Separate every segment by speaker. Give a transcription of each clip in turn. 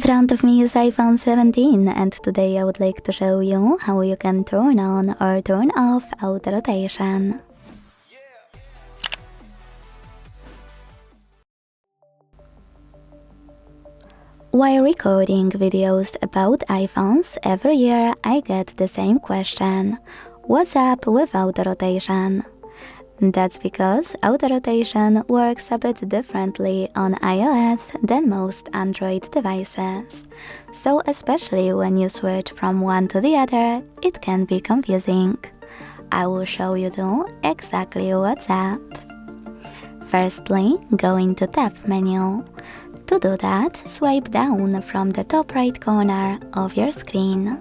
Speaker 1: In front of me is iPhone 17 and today I would like to show you how you can turn on or turn off auto rotation. While recording videos about iPhones every year, I get the same question: what's up with auto rotation? That's because auto rotation works a bit differently on iOS than most Android devices. So especially when you switch from one to the other, it can be confusing. I will show you though exactly what's up. Firstly, go into Tab menu. To do that, swipe down from the top right corner of your screen.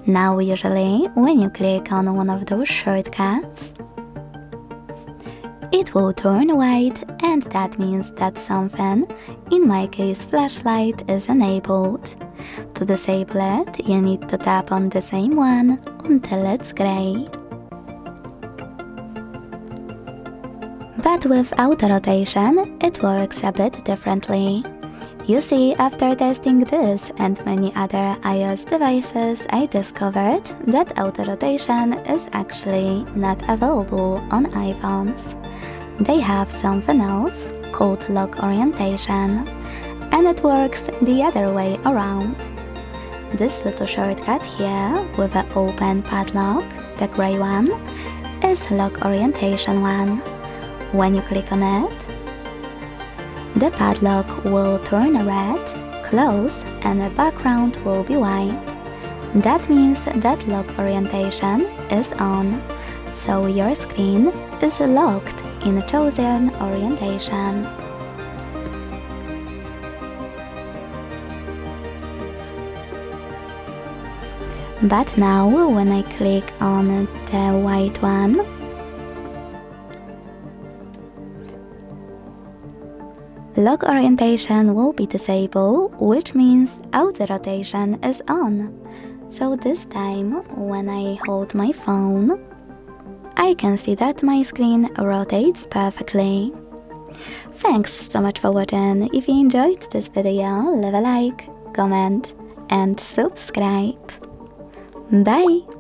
Speaker 1: Now usually, when you click on one of those shortcuts, it will turn white, and that means that something, in my case flashlight, is enabled. To disable it, you need to tap on the same one until it's gray. But with auto rotation, it works a bit differently. You see, after testing this and many other iOS devices, I discovered that auto rotation is actually not available on iPhones. They have something else called lock orientation, and it works the other way around. This little shortcut here with an open padlock, the gray one, is lock orientation one. When you click on it, the padlock will turn red, close, and the background will be white. That means that lock orientation is on, so your screen is locked in a chosen orientation. But now, when I click on the white one, lock orientation will be disabled, which means auto rotation is on. So this time, when I hold my phone, I can see that my screen rotates perfectly. Thanks so much for watching. If you enjoyed this video, leave a like, comment and subscribe. Bye!